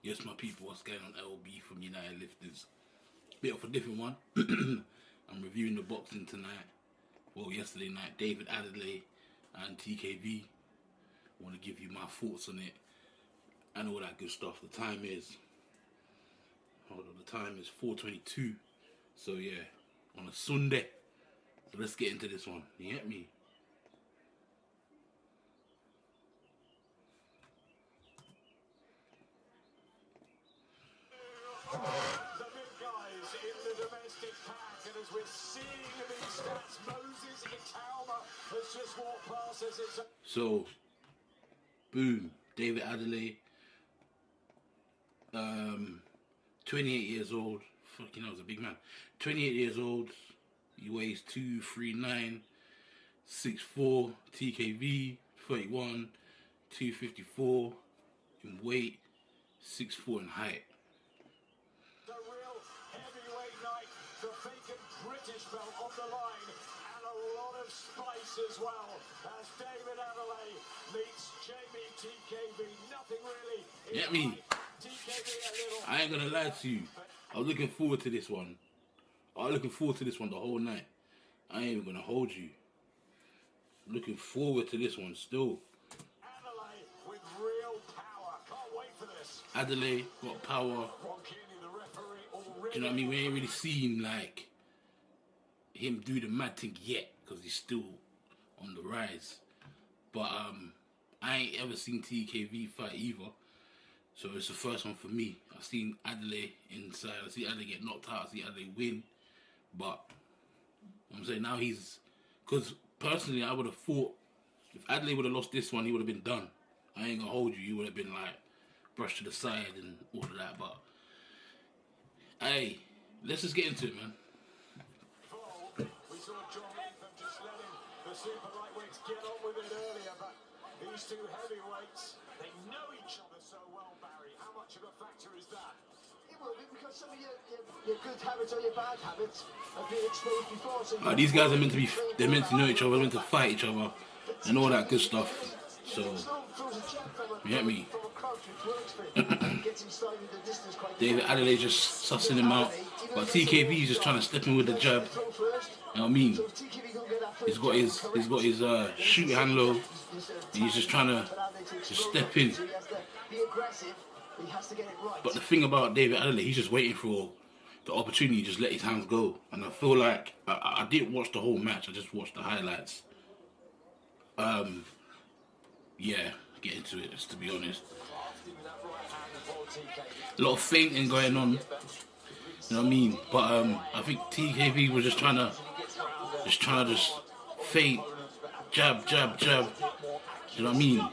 Yes, my people, what's going on? LB from United Lifters. Bit of a different one. I'm reviewing the boxing tonight. Well, yesterday night, David Adderley and TKV. I want to give you my thoughts on it and all that good stuff. The time is, hold on, the time is 4:22. So yeah, on a Sunday. So let's get into this one. You get me? The big guys in the domestic pack, and as we're seeing these stats, Moses Itauma has just walked past us. So, boom, David Adderley, 28 years old. Fucking hell, he's a big man. 28 years old. He weighs 239, 6'4", TKV, 31, 254 in weight, 6'4" in height. The real heavyweight night, the vacant British belt on the line, and a lot of spice as well, as David Adderley meets Jamie TKV. Nothing really. Get me? TKV a little. I ain't gonna lie to you. I was looking forward to this one. I was looking forward to this one the whole night. I ain't even gonna hold you. Looking forward to this one still. Adderley with real power. Can't wait for this. Adderley got power. Ron Kearney, the referee, already. Do you know what I mean? We ain't really seen like him do the mad thing yet because he's still on the rise. But I ain't ever seen TKV fight either. So it's the first one for me. I've seen Adderley inside. I see Adderley get knocked out. I see Adderley win. But I'm saying now he's... Because personally, I would have thought if Adderley would have lost this one, he would have been done. I ain't going to hold you. He would have been like brushed to the side and all of that. But hey, let's just get into it, man. We saw John Latham just letting the super lightweights get on with it earlier, but these two heavyweights, they know each other so well, Barry. How much of a factor is that? It will be, because some of your good habits or your bad habits have been exposed before. So These guys are meant to be, they're meant to know each other, they're meant to fight each other and all that good stuff. So, you get me? David Adderley just sussing him out, but TKV is just trying to step in with the jab. You know what I mean? He's got his shoot hand low. He's just trying to just step in. But the thing about David Adderley, he's just waiting for the opportunity to just let his hands go. And I feel like I didn't watch the whole match. I just watched the highlights. Yeah, get into it, just to be honest. A lot of feinting going on. You know what I mean? But I think TKV was just trying to feint, jab, jab, jab. You know what I mean?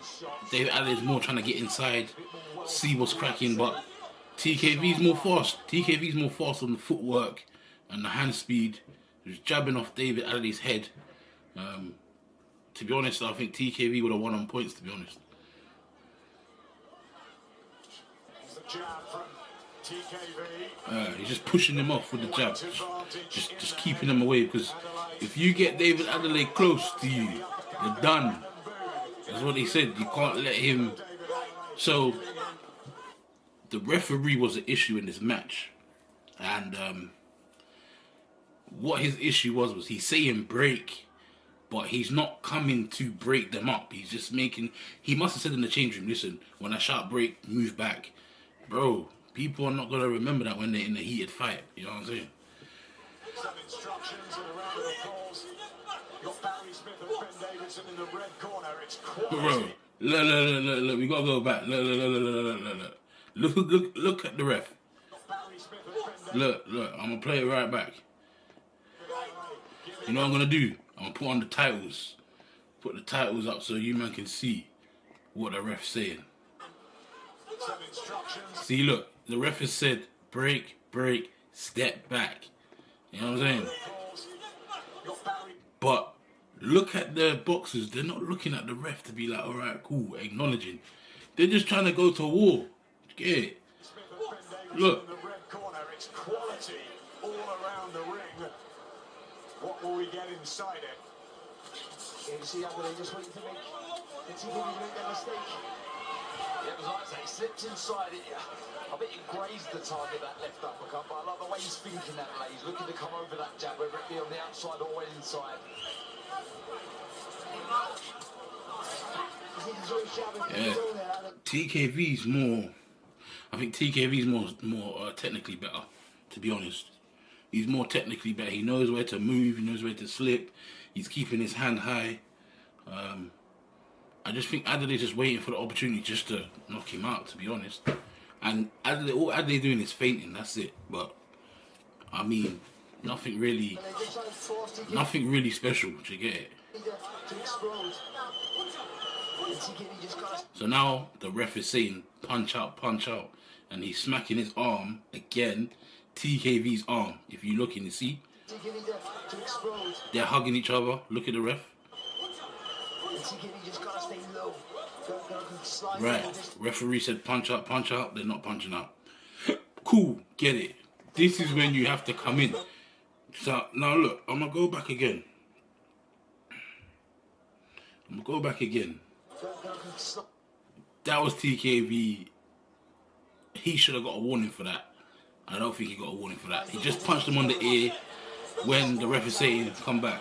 David Adderley's more trying to get inside, see what's cracking, but TKV's more fast. TKV's more fast on the footwork and the hand speed. Just jabbing off David Adderley's head. To be honest, I think TKV would have won on points, to be honest. The jab from TKV. He's just pushing him off with the jab. Just keeping him away, because if you get David Adderley close to you, you're done. That's what he said. You can't let him... So, the referee was an issue in this match. And what his issue was he's saying break, but he's not coming to break them up. He's just making... He must have said in the change room, listen, when I shout break, move back. Bro, people are not going to remember that when they're in a heated fight. You know what I'm saying? Some instructions and a round of applause. Got Barry Smith and Ben Davidson in the red corner. It's quality. Bro, look, we got to go back. Look at the ref. Barry Smith and Ben Look, I'm going to play it right back. You know what I'm going to do? I'm going to put on the titles. Put the titles up so you man can see what the ref's saying. Some instructions. See, look, the ref has said break, step back. You know what I'm saying? Got Barry. But look at the boxers. They're not looking at the ref to be like, all right, cool, acknowledging. They're just trying to go to war. Get it? Smith and Ben Davidson Look. in the red corner. It's quality all around the ring. What will we get inside it? You see Adderley just waiting to make the TKV make that mistake. Yeah, it was like I say, he slipped inside it. I bet he grazed the target, that left uppercut, but I like the way he's thinking that way. He's looking to come over that jab, whether it be on the outside or inside. Yeah, TKV's more. I think TKV's more technically better, to be honest. He's more technically better. He knows where to move. He knows where to slip. He's keeping his hand high. I just think Adderley's just waiting for the opportunity just to knock him out, to be honest. And Adderley, all Adderley doing is fainting. That's it. But I mean, nothing really special. Do you get it? So now the ref is saying punch out, and he's smacking his arm again. TKV's arm. If you look in, you see they're hugging each other. Look at the ref. Right. Referee said punch out. They're not punching out. Cool. Get it. This is when you have to come in. So now look, I'm gonna go back again. That was TKV. He should have got a warning for that. I don't think he got a warning for that. He just punched him on the ear when the ref is saying, come back.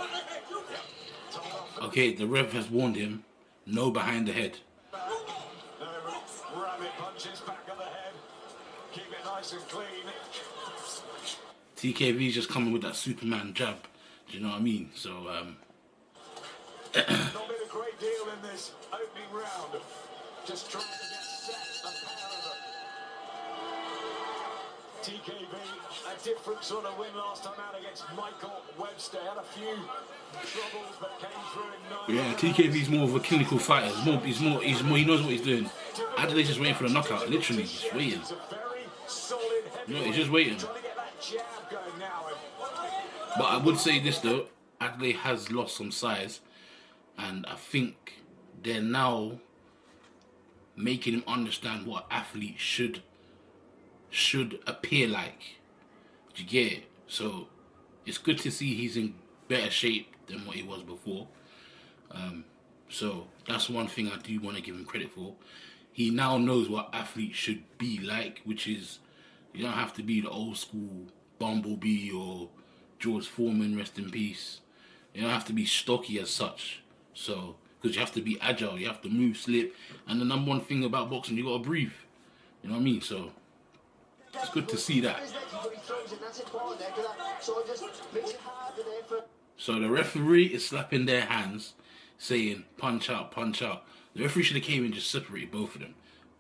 Okay, the ref has warned him. No behind the head. Rabbit punches back of the head. Keep it nice and clean. TKV's just coming with that Superman jab. Do you know what I mean? So, Not been a great deal in this opening round. Just trying to get set and power of it. TKV, a different sort of win last time out against Michael Webster. Had a few troubles but came through in 9 yeah, TKV's more of a clinical fighter. He's more, he knows what he's doing. Adderley's just waiting for the knockout. Literally, just waiting. No, he's just waiting. But I would say this though, Adderley has lost some size, and I think they're now making him understand what athletes should appear like. Do you get it? So it's good to see he's in better shape than what he was before. So that's one thing I do want to give him credit for. He now knows what athletes should be like, which is you don't have to be the old school Bumblebee or George Foreman, rest in peace. You don't have to be stocky as such. So, because you have to be agile, you have to move, slip, and the number one thing about boxing, you gotta breathe. You know what I mean? So, it's good to see that. So the referee is slapping their hands, saying punch out, punch out. The referee should have came and just separated both of them.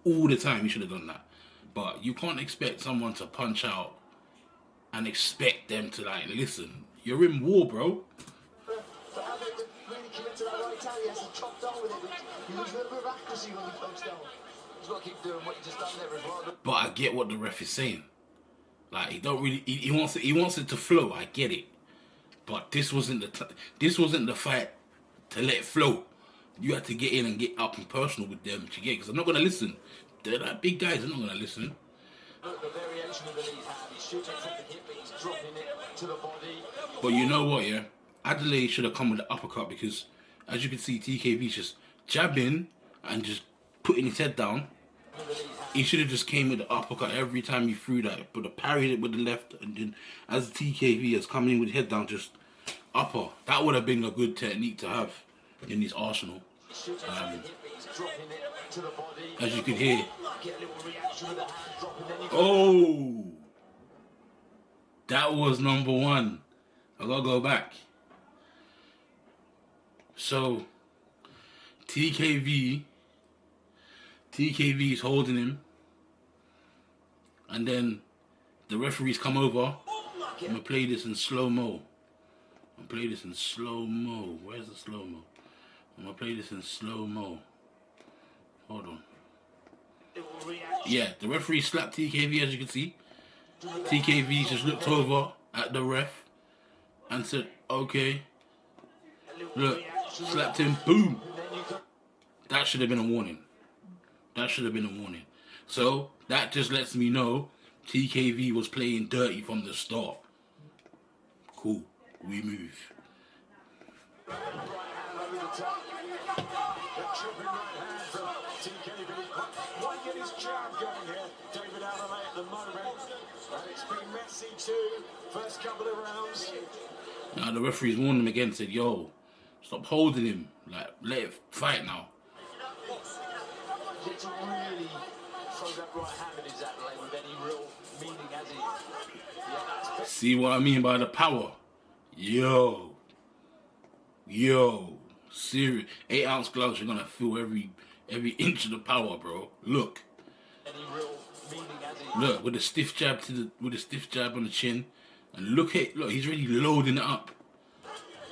All the time, he should have done that. But you can't expect someone to punch out and expect them to like, listen, you're in war, bro. But I get what the ref is saying. Like he don't really, he wants it to flow. I get it, but this wasn't the fight to let it flow. You had to get in and get up and personal with them to get, because I'm not gonna listen. They're like big guys. I'm not gonna listen. The variation of the lead hand, he's shooting from the hip, but he's dropping it to the body. But you know what, yeah? Adderley should have come with the uppercut, because as you can see, TKV's just jabbing and just putting his head down. He should have just came with the uppercut every time he threw that, but parried it with the left, and then as TKV is coming in with his head down, just upper. That would have been a good technique to have in his arsenal. As you can hear. Oh! That was number one. I gotta go back. So, TKV is holding him, and then the referees come over. I'm gonna play this in slow-mo. Where's the slow-mo? I'm gonna play this in slow-mo. Hold on. Yeah, the referee slapped TKV, as you can see. TKV just looked over at the ref and said, okay. Look, slapped him, boom. That should have been a warning. So, that just lets me know TKV was playing dirty from the start. Cool. We move. have going here. David Adderley at the moment. And it's been messy too. First couple of rounds. Now the referee's warned him again, said, yo, stop holding him. Like, let it fight now. It's really throw that right hand at his Adderley with any real meaning, has he? Yeah, that's See what I mean by the power? Yo. Serious. 8-ounce gloves, you're gonna feel every inch of the power, bro. Look. any real meaning, has he? Look, with a stiff jab on the chin. And look, he's really loading it up.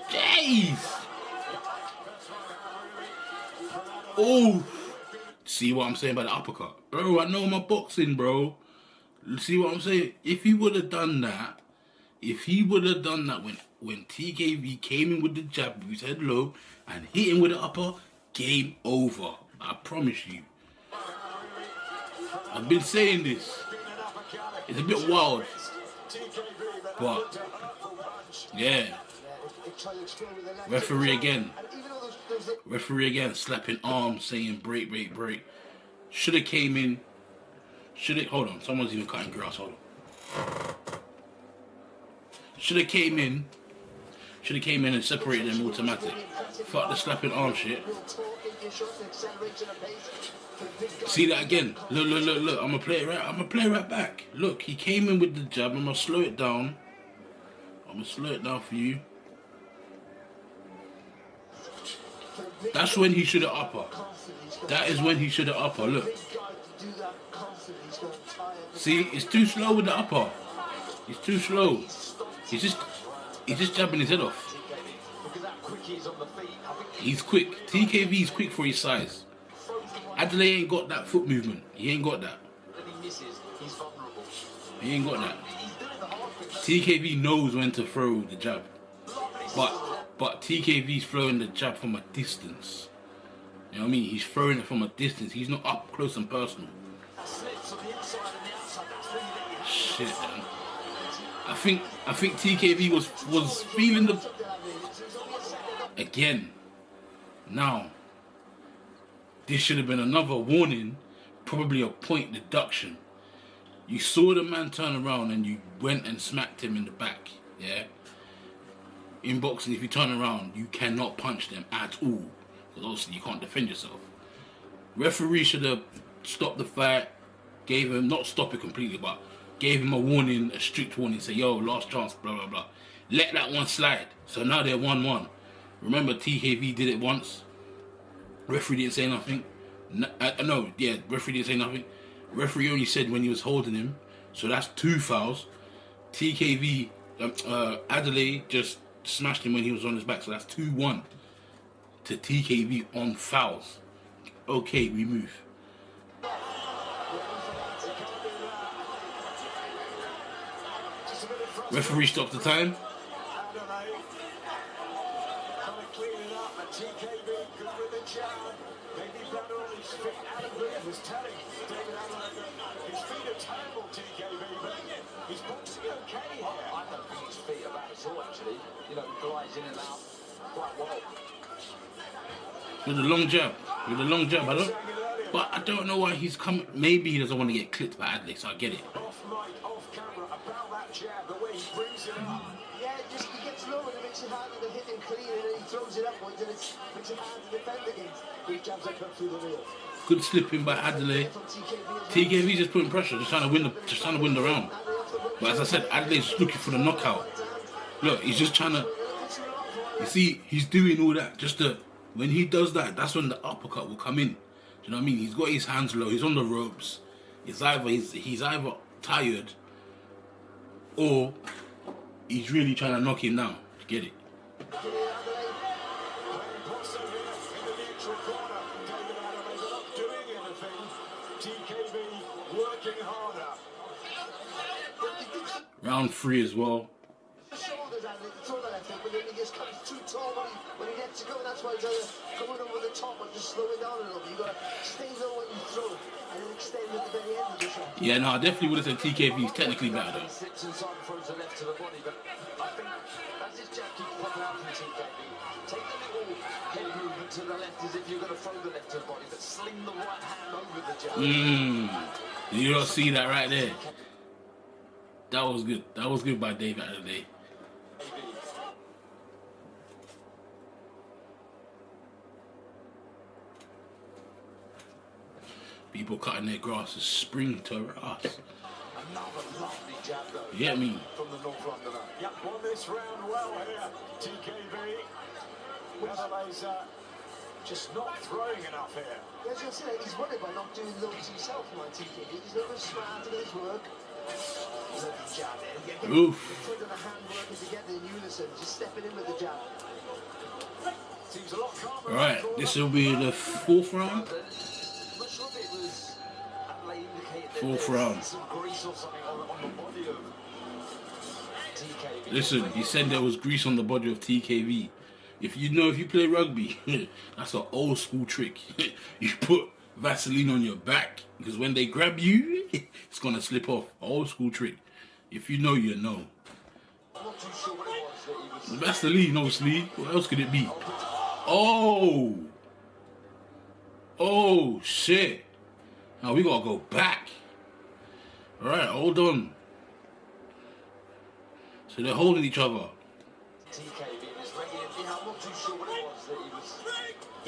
Jeez! Oh! See what I'm saying about the uppercut? Bro, I know my boxing, bro. See what I'm saying? If he would have done that when TKV came in with the jab with his head low and hit him with the upper, game over. I promise you. I've been saying this. It's a bit wild. But, yeah. Referee again. Slapping arms, saying break. Should have came in. Hold on, someone's even cutting grass, hold on. Should have came in and separated them automatic. Fuck the slapping arm shit. See that again? Look. I'm gonna play it right back. Look, he came in with the jab. I'm gonna slow it down. For you. That's when he should have upper. That is when he should have upper. Look. See, it's too slow with the upper. He's too slow. He's just jabbing his head off. He's quick. TKV is quick for his size. Adderley ain't got that foot movement. He ain't got that. He ain't got that. TKV knows when to throw the jab. But TKV's throwing the jab from a distance. You know what I mean? He's throwing it from a distance. He's not up close and personal. Shit, man. I think TKV was feeling the again. Now, this should have been another warning, probably a point deduction. You saw the man turn around and you went and smacked him in the back. Yeah. In boxing, if you turn around, you cannot punch them at all, because obviously you can't defend yourself. Referee should have stopped the fight, gave him, not stop it completely, but gave him a warning, a strict warning, say, yo, last chance, blah, blah, blah. Let that one slide. So now they're 1-1. Remember, TKV did it once. Referee didn't say nothing. Referee didn't say nothing. Referee only said when he was holding him. So that's 2 fouls. TKV, Adderley just smashed him when he was on his back. So that's 2-1 to TKV on fouls. Okay, we move. Referee stopped the time. With a long jab, I don't know why he's coming. Maybe he doesn't want to get clipped by Adderley, so I get it. Off camera about that jab, the way he brings it up. Yeah, just he gets low and it makes it harder to hit him clean, and then he throws it upwards and it makes it hard to defend against. These jabs that come through the wheel. Good slipping by Adderley. TKV just putting pressure, just trying to win the round. But as I said, Adderley's looking for the knockout. Look, he's just trying to. You see, he's doing all that just to. When he does that, that's when the uppercut will come in. Do you know what I mean? He's got his hands low. He's on the ropes. He's either tired or he's really trying to knock him down. Get it? Round 3 as well. when you get to go, that's why you've got to going over the top and just slow it down a little bit. You've got to stay low when you throw it and then extend at the very end of the shot. Yeah, no, I definitely would have said TKV is technically better though. Sits inside and throws the left to the body, but I think as this jab keeps popping out from TKV, take the little head movement to the left as if you're going to throw the left to the body, but sling the right hand over the jab. You don't see that right there. That was good. That was good by David Adderley. People cutting their grass is spring to us. Another lovely jab though. You get me? From the North Londoner. Yep, won this round well here, TKV. Adderley's just not throwing enough here. As I said, he's won it by not doing loads himself, my TKV. He's never smart at his work. Lovely jab there. Again, Oof. the foot and the hand working together in unison, just stepping in with the jab. Seems a lot calmer. Alright, this will be the fourth round. Much of it was Adderley indicated that Fourth there was round. some grease or something on the body of TKV. Listen, he said there was grease on the body of TKV. If you play rugby, that's an old school trick. You put Vaseline on your back because when they grab you, it's gonna slip off. Old school trick. If you know, you know. I'm not too sure what it was that he was. Vaseline, obviously. What else could it be? Oh! Oh, shit. Now we gotta go back. Alright, hold on. So they're holding each other. TKV is regular. I'm not too sure what it was that he was.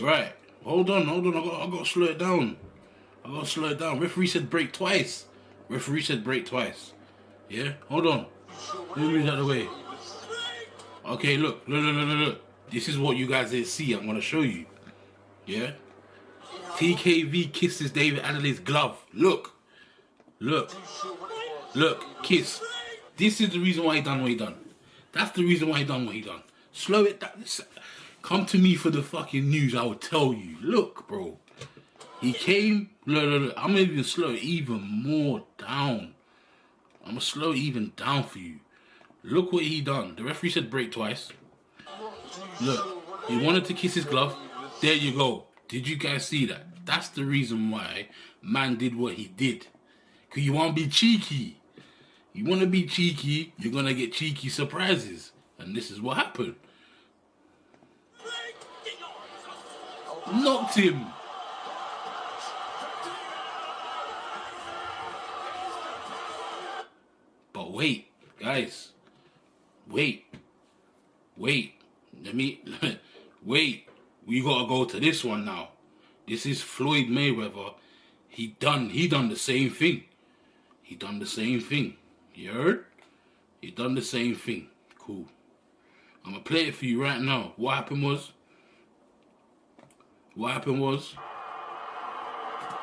Right, hold on. I gotta slow it down. Referee said break twice. Yeah, hold on. Let me move that away. Okay, look. This is what you guys didn't see. I'm gonna show you. Yeah. TKV kisses David Adderley's glove. Look, kiss. This is the reason why he done what he done. That's the reason why he done what he done. Slow it down. Come to me for the fucking news. I will tell you. Look, bro. He came. Look. I'm gonna even slow it even more down. I'm gonna slow it even down for you. Look what he done. The referee said break twice. Look, he wanted to kiss his glove. There you go. Did you guys see that? That's the reason why man did what he did. Because you want to be cheeky. You want to be cheeky, you're going to get cheeky surprises. And this is what happened. Knocked him. But wait, guys. Wait. Let me... Wait. We got to go to this one now. This is Floyd Mayweather. He done the same thing. You heard? He done the same thing. Cool. I'm going to play it for you right now. What happened was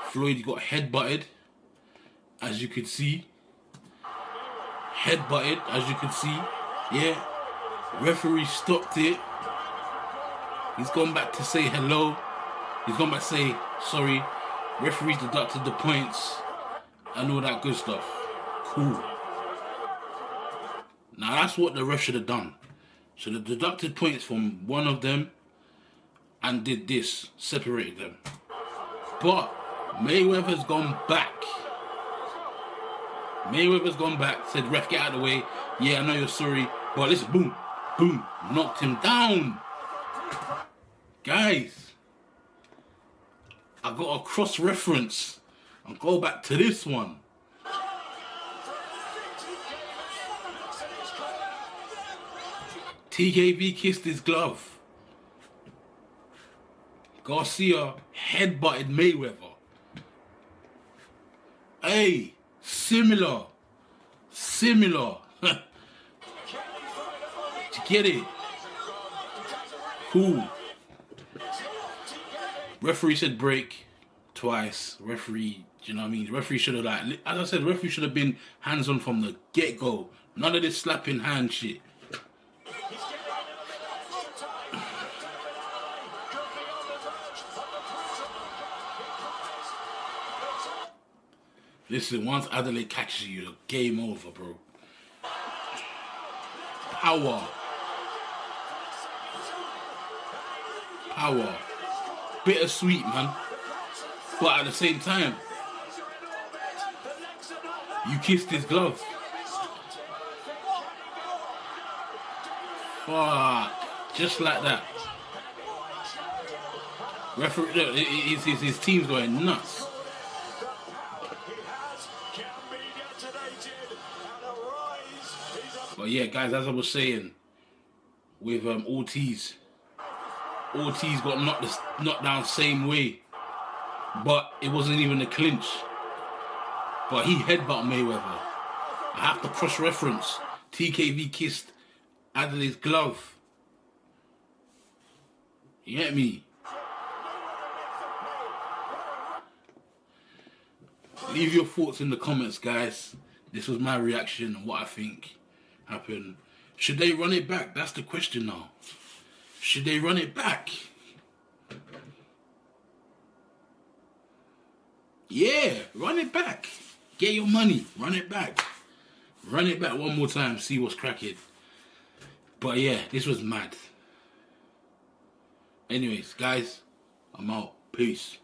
Floyd got headbutted, as you could see. Yeah. Referee stopped it. He's gone back to say hello. He's gone back to say sorry. Referees deducted the points and all that good stuff. Cool. Now that's what the ref should have done. Should have deducted points from one of them and did this, separated them. But Mayweather's gone back. Said ref, get out of the way. Yeah, I know you're sorry, but listen, boom, knocked him down. Guys, I got a cross-reference and go back to this one. TKV kissed his glove. Garcia headbutted Mayweather. Hey, similar. Did you get it? Cool. Referee said break twice. Referee, do you know what I mean? Referee should have, like, as I said, referee should have been hands-on from the get-go. None of this slapping hand shit. Listen, once Adderley catches you, the game over, bro. Power. power. Bittersweet, man. But at the same time, you kissed his glove. Fuck. Just like that. Referee, his team's going nuts. But yeah, guys, as I was saying, with Ortiz got knocked down same way, but it wasn't even a clinch. But he headbutt Mayweather. I have to cross-reference. TKV kissed Adderley's glove. You get me? Leave your thoughts in the comments, guys. This was my reaction and what I think happened. Should they run it back? That's the question now. Should they run it back? Yeah, run it back. Get your money. Run it back. Run it back one more time. See what's cracking. But yeah, this was mad. Anyways, guys, I'm out. Peace.